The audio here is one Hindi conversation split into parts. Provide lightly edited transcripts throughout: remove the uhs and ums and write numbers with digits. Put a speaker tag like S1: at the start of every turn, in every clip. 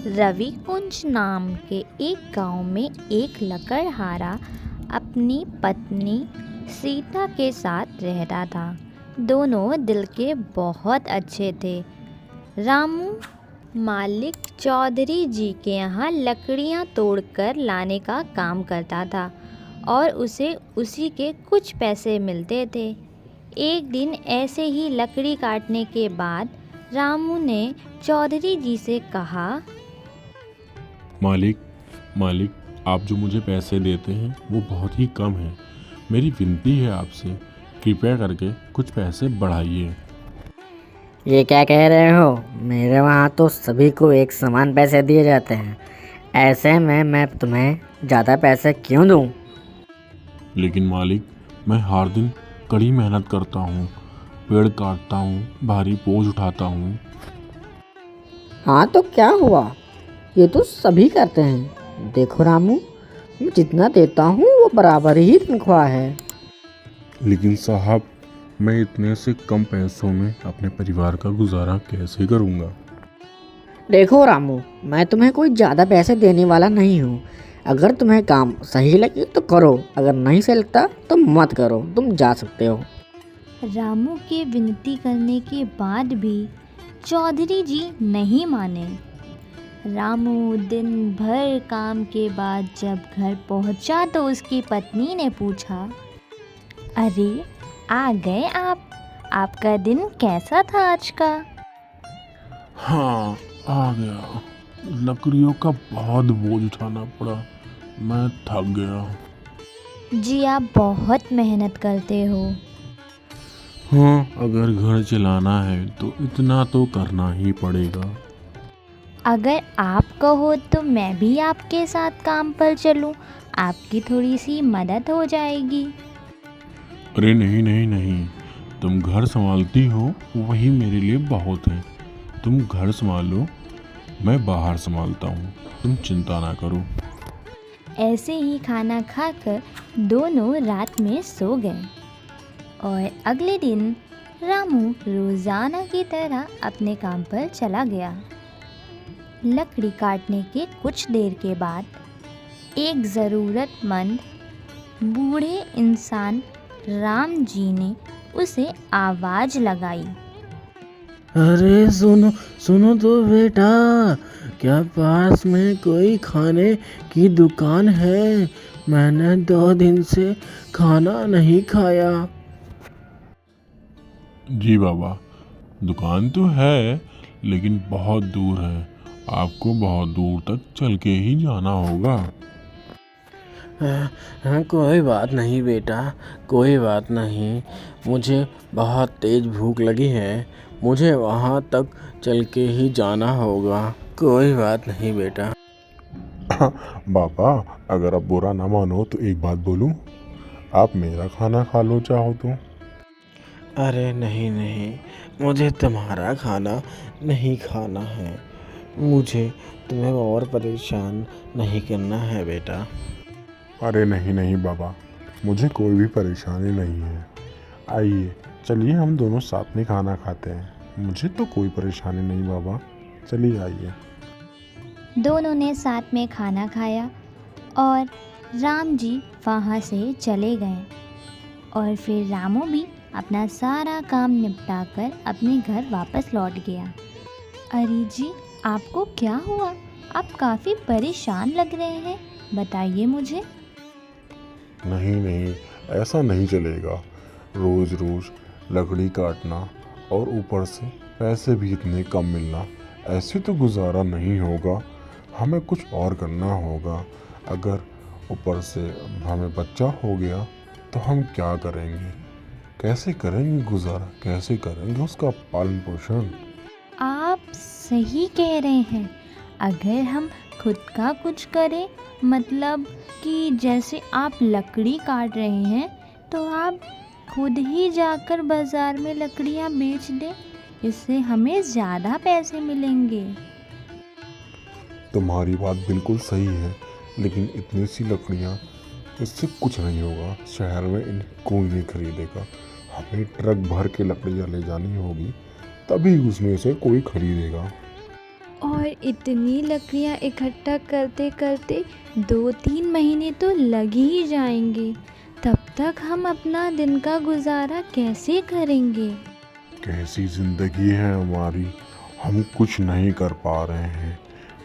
S1: रवि कुंज नाम के एक गांव में एक लकड़हारा अपनी पत्नी सीता के साथ रहता था। दोनों दिल के बहुत अच्छे थे। रामू मालिक चौधरी जी के यहाँ लकड़ियाँ तोड़कर लाने का काम करता था और उसे उसी के कुछ पैसे मिलते थे। एक दिन ऐसे ही लकड़ी काटने के बाद रामू ने चौधरी जी से कहा,
S2: मालिक मालिक आप जो मुझे पैसे देते हैं वो बहुत ही कम है। मेरी विनती है आपसे, कृपया करके कुछ पैसे बढ़ाइए।
S3: ये क्या कह रहे हो? मेरे वहाँ तो सभी को एक समान पैसे दिए जाते हैं। ऐसे में मैं तुम्हें ज़्यादा पैसे क्यों दूँ?
S2: लेकिन मालिक, मैं हर दिन कड़ी मेहनत करता हूँ, पेड़ काटता हूँ, भारी बोझ उठाता हूँ।
S3: हाँ तो क्या हुआ, ये तो सभी करते हैं। देखो रामू, मैं जितना देता हूँ वो बराबर ही तनख्वाह है।
S2: लेकिन साहब, मैं इतने से कम पैसों में अपने परिवार का गुजारा कैसे करूँगा?
S3: देखो रामू, मैं तुम्हें कोई ज़्यादा पैसे देने वाला नहीं हूँ। अगर तुम्हें काम सही लगे तो करो, अगर नहीं सही लगता तो मत करो, तुम जा सकते हो।
S1: रामू के विनती करने के बाद भी चौधरी जी नहीं माने। रामू दिन भर काम के बाद जब घर पहुंचा तो उसकी पत्नी ने पूछा, अरे आ गए आप, आपका दिन कैसा था आज का?
S2: हाँ, आ गया। लकड़ियों का बहुत बोझ उठाना पड़ा, मैं थक गया।
S1: जी आप बहुत मेहनत करते हो।
S2: हाँ, अगर घर चलाना है तो इतना तो करना ही पड़ेगा।
S1: अगर आप कहो तो मैं भी आपके साथ काम पर चलूं, आपकी थोड़ी सी मदद हो जाएगी।
S2: अरे नहीं नहीं नहीं, तुम घर संभालती हो वही मेरे लिए बहुत है। तुम घर संभालो, मैं बाहर संभालता हूँ, तुम चिंता ना करो।
S1: ऐसे ही खाना खाकर दोनों रात में सो गए और अगले दिन रामू रोज़ाना की तरह अपने काम पर चला गया। लकड़ी काटने के कुछ देर के बाद एक ज़रूरतमंद बूढ़े इंसान राम जी ने उसे आवाज़ लगाई,
S4: अरे सुनो सुनो तो बेटा, क्या पास में कोई खाने की दुकान है? मैंने 2 दिन से खाना नहीं खाया।
S2: जी बाबा, दुकान तो है लेकिन बहुत दूर है, आपको बहुत दूर तक चल के ही जाना होगा।
S4: हाँ, कोई बात नहीं बेटा, कोई बात नहीं। मुझे बहुत तेज भूख लगी है, मुझे वहाँ तक चल के ही जाना होगा। कोई बात नहीं बेटा।
S2: बाबा, अगर आप बुरा ना मानो तो एक बात बोलूं, आप मेरा खाना खा लो चाहो तो।
S4: अरे नहीं नहीं, मुझे तुम्हारा खाना नहीं खाना है। मुझे तुम्हें और परेशान नहीं करना है बेटा।
S2: अरे नहीं नहीं बाबा, मुझे कोई भी परेशानी नहीं है। आइए चलिए हम दोनों साथ में खाना खाते हैं, मुझे तो कोई परेशानी नहीं बाबा, चलिए आइए।
S1: दोनों ने साथ में खाना खाया और राम जी वहाँ से चले गए और फिर रामू भी अपना सारा काम निपटाकर अपने घर वापस लौट गया। अरे जी, आपको क्या हुआ? आप काफ़ी परेशान लग रहे हैं, बताइए मुझे।
S2: नहीं नहीं, ऐसा नहीं चलेगा। रोज़ रोज़ लकड़ी काटना और ऊपर से पैसे भी इतने कम मिलना, ऐसे तो गुजारा नहीं होगा। हमें कुछ और करना होगा। अगर ऊपर से हमें बच्चा हो गया तो हम क्या करेंगे? कैसे करेंगे गुजारा? कैसे करेंगे उसका पालन पोषण?
S1: आप सही कह रहे हैं। अगर हम खुद का कुछ करें, मतलब कि जैसे आप लकड़ी काट रहे हैं तो आप खुद ही जाकर बाज़ार में लकड़ियां बेच दें, इससे हमें ज़्यादा पैसे मिलेंगे।
S2: तुम्हारी बात बिल्कुल सही है, लेकिन इतनी सी लकड़ियाँ, इससे कुछ नहीं होगा। शहर में इन्हें कोई नहीं खरीदेगा। हमें ट्रक भर के लकड़ियाँ ले जानी होगी, तभी उसमें से कोई खरीदेगा।
S1: और इतनी लकड़ियाँ इकट्ठा करते करते 2-3 महीने तो लग ही जाएंगे। तब तक हम अपना दिन का गुजारा कैसे करेंगे?
S2: कैसी जिंदगी है हमारी, हम कुछ नहीं कर पा रहे हैं।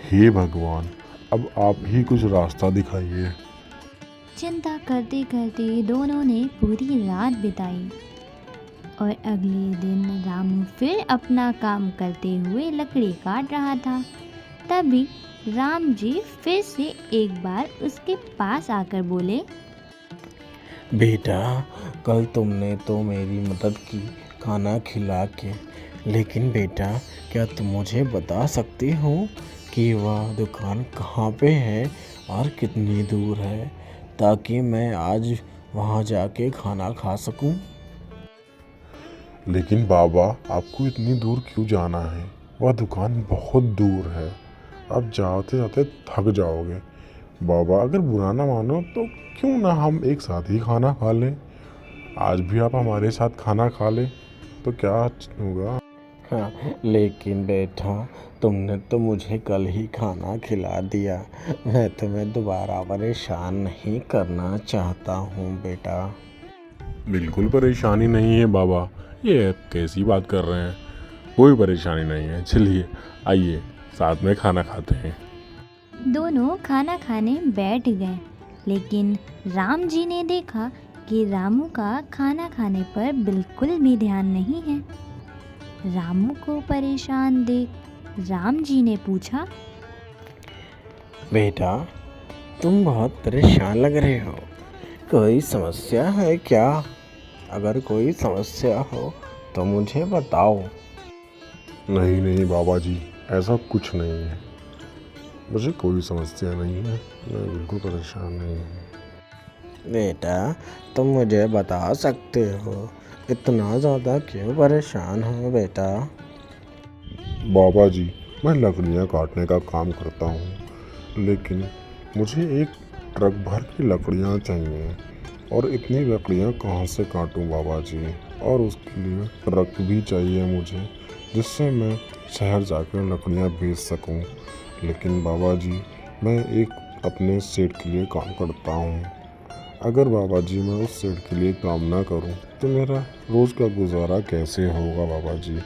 S2: हे भगवान, अब आप ही कुछ रास्ता दिखाइए।
S1: चिंता करते करते दोनों ने पूरी रात बिताई और अगले दिन रामू फिर अपना काम करते हुए लकड़ी काट रहा था। तभी राम जी फिर से एक बार उसके पास आकर बोले,
S4: बेटा, कल तुमने तो मेरी मदद की खाना खिला के, लेकिन बेटा क्या तुम मुझे बता सकती हो कि वह दुकान कहाँ पे है और कितनी दूर है, ताकि मैं आज वहाँ जाके खाना खा सकूं?
S2: लेकिन बाबा, आपको इतनी दूर क्यों जाना है? वह दुकान बहुत दूर है, आप जाते जाते थक जाओगे। बाबा, अगर बुरा ना मानो तो क्यों ना हम एक साथ ही खाना खा लें? आज भी आप हमारे साथ खाना खा लें तो क्या होगा?
S4: हाँ, लेकिन बेटा तुमने तो मुझे कल ही खाना खिला दिया। मैं तुम्हें दोबारा परेशान नहीं करना चाहता हूँ बेटा।
S2: बिल्कुल परेशानी नहीं है बाबा, ये आप कैसी बात कर रहे हैं? कोई परेशानी नहीं है। चलिए आइए साथ में खाना खाते हैं।
S1: दोनों खाना खाने बैठ गए, लेकिन राम जी ने देखा कि रामू का खाना खाने पर बिल्कुल भी ध्यान नहीं है। रामू को परेशान देख राम जी ने पूछा,
S4: बेटा तुम बहुत परेशान लग रहे हो, कोई समस्या है क्या? अगर कोई समस्या हो तो मुझे बताओ।
S2: नहीं नहीं बाबा जी, ऐसा कुछ नहीं है। मुझे कोई समस्या नहीं है, मैं बिल्कुल परेशान नहीं हूँ।
S4: बेटा तुम मुझे बता सकते हो इतना ज़्यादा क्यों परेशान हो बेटा?
S2: बाबा जी, मैं लकड़ियाँ काटने का काम करता हूँ, लेकिन मुझे एक ट्रक भर की लकड़ियाँ चाहिए और इतनी लकड़ियाँ कहाँ से काटूँ बाबा जी? और उसके लिए ट्रक भी चाहिए मुझे, जिससे मैं शहर जाकर लकड़ियाँ बेच सकूँ। लेकिन बाबा जी, मैं एक अपने सेठ के लिए काम करता हूँ। अगर बाबा जी मैं उस सेठ के लिए काम ना करूँ तो मेरा रोज़ का गुजारा कैसे होगा बाबा जी?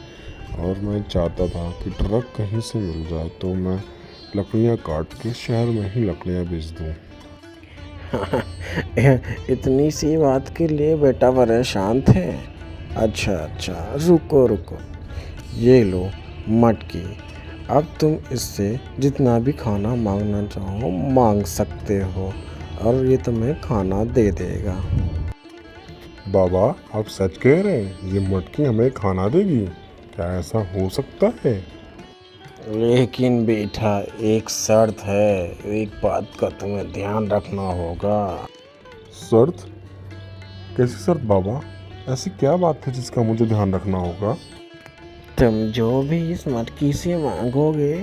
S2: और मैं चाहता था कि ट्रक कहीं से मिल जाए तो मैं लकड़ियाँ काट के शहर में ही लकड़ियाँ बेच दूँ।
S4: इतनी सी बात के लिए बेटा परेशान थे? अच्छा, रुको रुको, ये लो मटकी। अब तुम इससे जितना भी खाना मांगना चाहो मांग सकते हो और ये तुम्हें खाना दे देगा।
S2: बाबा, आप सच कह रहे हैं? ये मटकी हमें खाना देगी? क्या ऐसा हो सकता है?
S4: लेकिन बेटा एक शर्त है, एक बात का तुम्हें ध्यान रखना होगा।
S2: शर्त? कैसी शर्त बाबा? ऐसी क्या बात है जिसका मुझे ध्यान रखना होगा?
S4: तुम जो भी इस मटकी से मांगोगे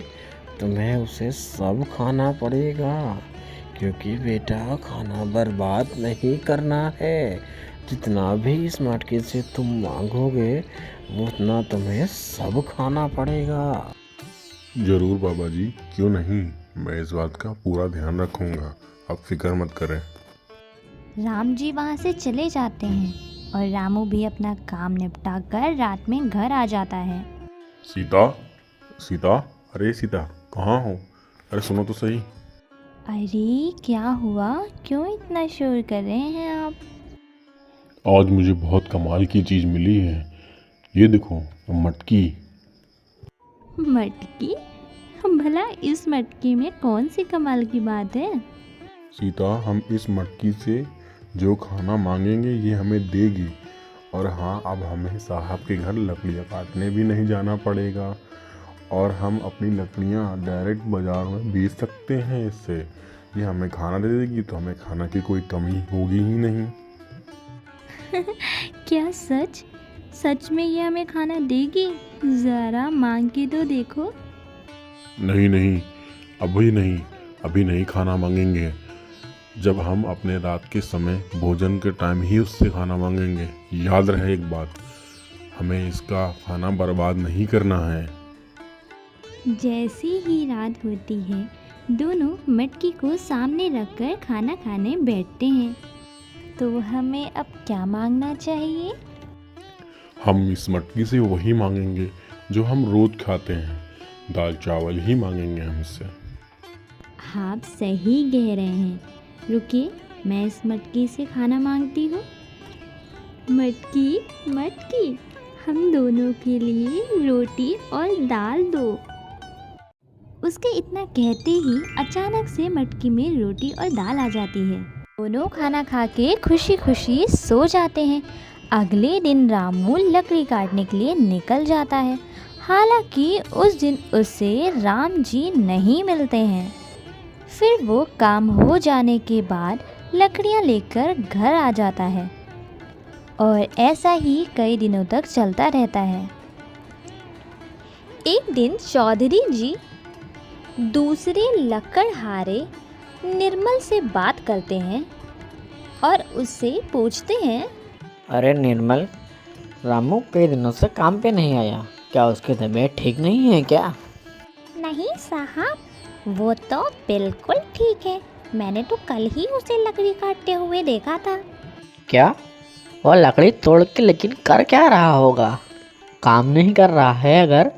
S4: तुम्हें उसे सब खाना पड़ेगा, क्योंकि बेटा खाना बर्बाद नहीं करना है। जितना भी इस मटकी से तुम मांगोगे उतना तुम्हें सब खाना पड़ेगा।
S2: ज़रूर बाबा जी, क्यों नहीं, मैं इस बात का पूरा ध्यान रखूँगा, आप फिक्र मत करें।
S1: राम जी वहाँ से चले जाते हैं और रामू भी अपना काम निपटा कर रात में घर आ जाता है।
S2: सीता, सीता, अरे सीता, कहाँ हो? अरे सुनो तो सही।
S1: अरे क्या हुआ, क्यों इतना शोर कर रहे हैं आप?
S2: आज मुझे बहुत कमाल की चीज़ मिली है, ये देखो मटकी।
S1: मटकी? भला इस मटकी में कौन सी कमाल की बात है?
S2: सीता, हम इस मटकी से जो खाना मांगेंगे ये हमें देगी। और हाँ, अब हमें साहब के घर लकड़ियाँ काटने भी नहीं जाना पड़ेगा और हम अपनी लकड़ियाँ डायरेक्ट बाज़ार में बेच सकते हैं इससे। ये हमें खाना दे देगी तो हमें खाना की कोई कमी होगी ही नहीं।
S1: क्या सच? सच में ये हमें खाना देगी? ज़रा मांग के तो देखो।
S2: नहीं नहीं, अभी नहीं खाना मांगेंगे। जब हम अपने रात के समय भोजन के टाइम ही उससे खाना मांगेंगे। याद रहे एक बात, हमें इसका खाना बर्बाद नहीं करना है।
S1: जैसे ही रात होती है दोनों मटकी को सामने रखकर खाना खाने बैठते हैं। तो हमें अब क्या मांगना चाहिए?
S2: हम इस मटकी से वही मांगेंगे जो हम रोज खाते हैं, दाल चावल ही मांगेंगे हम इससे।
S1: आप सही कह रहे हैं। रुकिए, मैं इस मटकी से खाना मांगती हूँ। मटकी मटकी, हम दोनों के लिए रोटी और दाल दो। उसके इतना कहते ही अचानक से मटकी में रोटी और दाल आ जाती है। दोनों खाना खा के खुशी खुशी सो जाते हैं। अगले दिन रामू लकड़ी काटने के लिए निकल जाता है। हालांकि उस दिन उसे राम जी नहीं मिलते हैं। फिर वो काम हो जाने के बाद लकड़ियाँ लेकर घर आ जाता है और ऐसा ही कई दिनों तक चलता रहता है। एक दिन चौधरी जी दूसरे लकड़हारे निर्मल से बात करते हैं और उससे पूछते हैं,
S3: अरे निर्मल, रामू कई दिनों से काम पे नहीं आया, क्या उसकी तबीयत ठीक नहीं है क्या?
S1: नहीं साहब, वो तो बिल्कुल ठीक है। मैंने तो कल ही उसे लकड़ी काटते हुए देखा था।
S3: क्या? वो लकड़ी तोड़ के लेकिन कर क्या रहा होगा? काम नहीं कर रहा है अगर,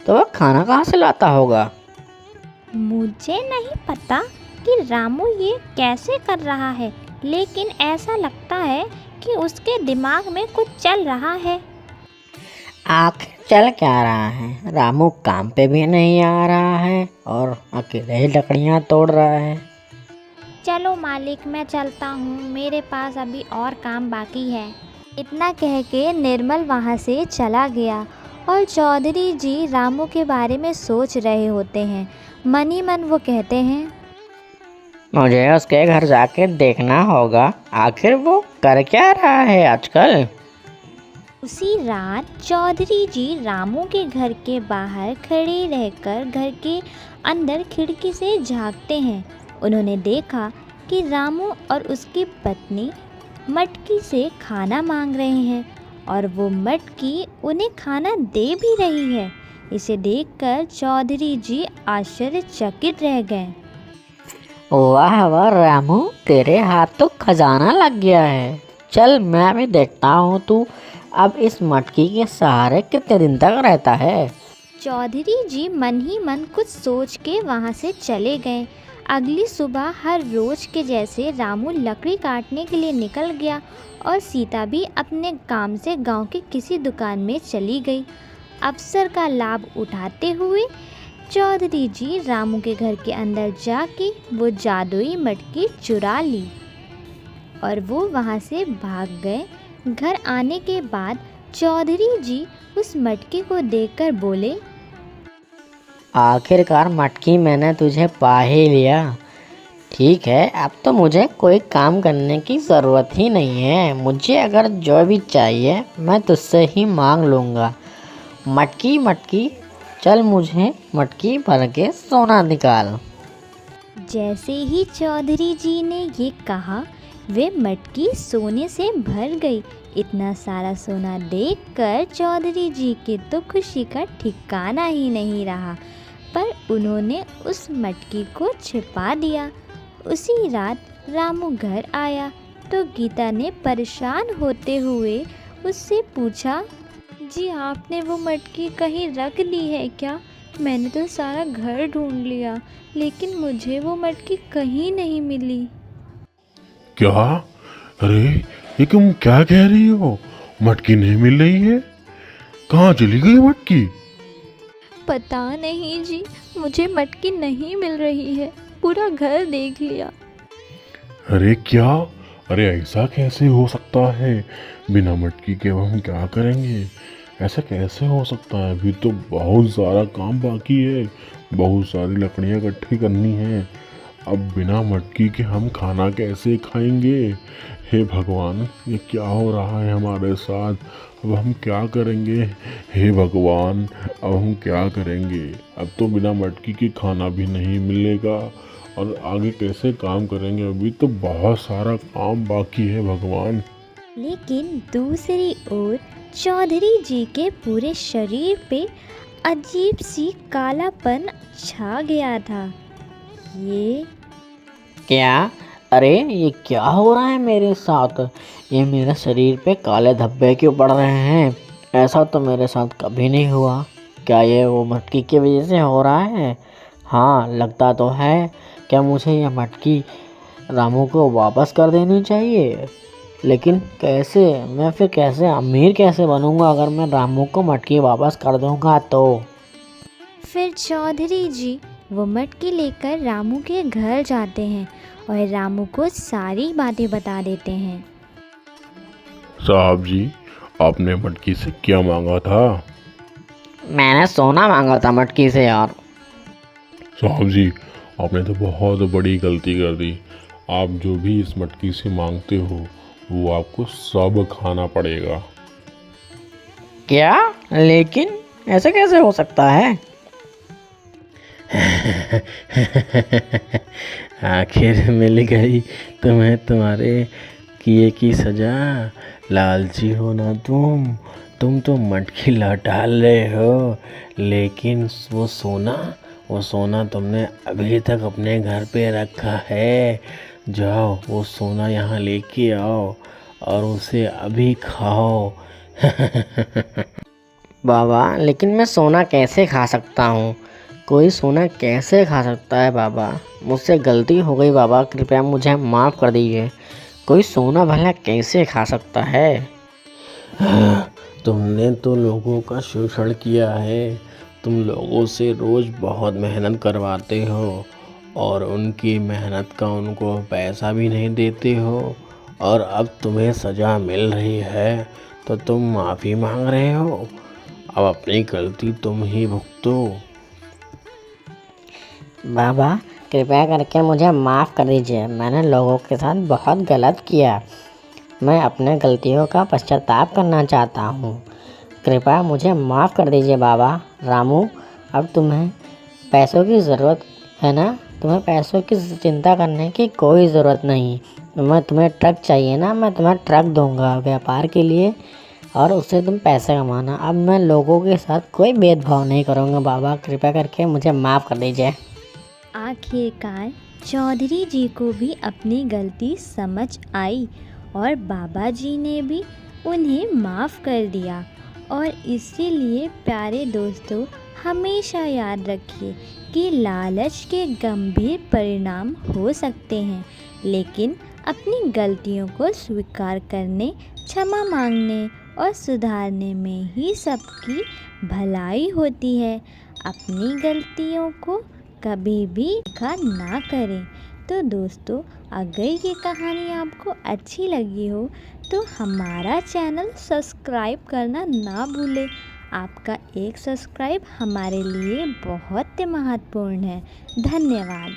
S3: तो वह खाना कहाँ से लाता होगा?
S1: मुझे नहीं पता कि रामू ये कैसे कर रहा है, लेकिन ऐसा लगता है कि उसके दिमाग में कुछ चल रहा है।
S3: आखिर चल क्या रहा है? रामू काम पे भी नहीं आ रहा है और अकेले ही लकड़ियाँ तोड़ रहा है।
S1: चलो मालिक, मैं चलता हूँ, मेरे पास अभी और काम बाकी है। इतना कह के निर्मल वहाँ से चला गया और चौधरी जी रामू के बारे में सोच रहे होते हैं। मन ही मन वो कहते हैं,
S3: मुझे उसके घर जाके देखना होगा, आखिर वो कर क्या रहा है आजकल।
S1: उसी रात चौधरी जी रामू के घर के बाहर खड़े रहकर घर के अंदर खिड़की से झांकते हैं। उन्होंने देखा कि रामू और उसकी पत्नी मटकी से खाना मांग रहे हैं और वो मटकी उन्हें खाना दे भी रही है। इसे देखकर चौधरी जी आश्चर्यचकित रह गए।
S3: वाह वाह रामू, तेरे हाथ तो खजाना लग गया है। चल मैं भी देखता हूँ तू अब इस मटकी के सहारे कितने दिन तक रहता है।
S1: चौधरी जी मन ही मन कुछ सोच के वहाँ से चले गए। अगली सुबह हर रोज के जैसे रामू लकड़ी काटने के लिए निकल गया और सीता भी अपने काम से गांव की किसी दुकान में चली गई। अवसर का लाभ उठाते हुए चौधरी जी रामू के घर के अंदर जाके वो जादुई मटकी चुरा ली और वो वहाँ से भाग गए। घर आने के बाद चौधरी जी उस मटकी को देखकर बोले,
S3: आखिरकार मटकी मैंने तुझे पा ही लिया। ठीक है, अब तो मुझे कोई काम करने की ज़रूरत ही नहीं है। मुझे अगर जो भी चाहिए मैं तुझसे ही मांग लूँगा। मटकी मटकी, चल मुझे मटकी भर के सोना निकाल।
S1: जैसे ही चौधरी जी ने ये कहा वे मटकी सोने से भर गई। इतना सारा सोना देखकर चौधरी जी की तो खुशी का ठिकाना ही नहीं रहा, पर उन्होंने उस मटकी को छिपा दिया। उसी रात रामू घर आया तो गीता ने परेशान होते हुए उससे पूछा, जी आपने वो मटकी कहीं रख दी है क्या? मैंने तो सारा घर ढूंढ लिया लेकिन मुझे वो मटकी कहीं नहीं मिली।
S2: क्या? अरे ये तुम क्या कह रही हो? मटकी नहीं मिल रही है? कहाँ चली गई मटकी?
S1: पता नहीं जी, मुझे मटकी नहीं मिल रही है, पूरा घर देख लिया।
S2: अरे क्या? अरे ऐसा कैसे हो सकता है? बिना मटकी के अब हम क्या करेंगे? ऐसा कैसे हो सकता है? अभी तो बहुत सारा काम बाकी है, बहुत सारी लकड़ियाँ इकट्ठी करनी है। अब बिना मटकी के हम खाना कैसे खाएंगे? हे भगवान, ये क्या हो रहा है हमारे साथ? अब हम क्या करेंगे? हे भगवान, अब हम क्या करेंगे? अब तो बिना मटकी के खाना भी नहीं मिलेगा और आगे कैसे काम करेंगे? अभी तो बहुत सारा काम बाकी है भगवान।
S1: लेकिन दूसरी ओर चौधरी जी के पूरे शरीर पे अजीब सी कालापन छा गया था। ये
S3: क्या? अरे ये क्या हो रहा है मेरे साथ? ये मेरे शरीर पे काले धब्बे क्यों पड़ रहे हैं? ऐसा तो मेरे साथ कभी नहीं हुआ। क्या ये वो मटकी की वजह से हो रहा है? हाँ, लगता तो है। क्या मुझे ये मटकी रामू को वापस कर देनी चाहिए? लेकिन कैसे? मैं फिर कैसे अमीर कैसे बनूंगा अगर मैं रामू को मटकी वापस कर दूंगा तो?
S1: फिर चौधरी जी वो मटकी लेकर रामू के घर जाते हैं और रामू को सारी बातें बता देते हैं।
S2: साहब जी, आपने मटकी से क्या मांगा था?
S3: मैंने सोना मांगा था मटकी से यार।
S2: साहब जी, आपने तो बहुत बड़ी गलती कर दी। आप जो भी इस मटकी से मांगते हो वो आपको सब खाना पड़ेगा।
S3: क्या? लेकिन ऐसा कैसे हो सकता है?
S4: आखिर मिल गई तुम्हें तुम्हारे किए की सजा। लालची हो ना तुम तो मटकी लौटा रहे हो, लेकिन वो सोना तुमने अभी तक अपने घर पे रखा है। जाओ वो सोना यहाँ लेके आओ और उसे अभी खाओ।
S3: बाबा, लेकिन मैं सोना कैसे खा सकता हूँ? कोई सोना कैसे खा सकता है बाबा? मुझसे गलती हो गई बाबा, कृपया मुझे माफ़ कर दीजिए। कोई सोना भला कैसे खा सकता है?
S4: तुमने तो लोगों का शोषण किया है। तुम लोगों से रोज़ बहुत मेहनत करवाते हो और उनकी मेहनत का उनको पैसा भी नहीं देते हो, और अब तुम्हें सज़ा मिल रही है तो तुम माफ़ी मांग रहे हो। अब अपनी गलती तुम ही भुगतो।
S3: बाबा, कृपया करके मुझे माफ़ कर दीजिए। मैंने लोगों के साथ बहुत गलत किया। मैं अपने गलतियों का पश्चाताप करना चाहता हूँ। कृपया मुझे माफ़ कर दीजिए बाबा। रामू, अब तुम्हें पैसों की ज़रूरत है ना? तुम्हें पैसों की चिंता करने की कोई ज़रूरत नहीं। मैं तुम्हें ट्रक चाहिए ना, मैं तुम्हें ट्रक दूंगा व्यापार के लिए और उससे तुम पैसे कमाना। अब मैं लोगों के साथ कोई भेदभाव नहीं करूँगा बाबा। कृपया करके मुझे माफ़ कर दीजिए।
S1: आखिरकार चौधरी जी को भी अपनी गलती समझ आई और बाबा जी ने भी उन्हें माफ़ कर दिया। और इसीलिए प्यारे दोस्तों, हमेशा याद रखिए कि लालच के गंभीर परिणाम हो सकते हैं, लेकिन अपनी गलतियों को स्वीकार करने, क्षमा मांगने और सुधारने में ही सबकी भलाई होती है। अपनी गलतियों को कभी भी ना करें। तो दोस्तों, अगर ये कहानी आपको अच्छी लगी हो तो हमारा चैनल सब्सक्राइब करना ना भूलें। आपका एक सब्सक्राइब हमारे लिए बहुत महत्वपूर्ण है। धन्यवाद।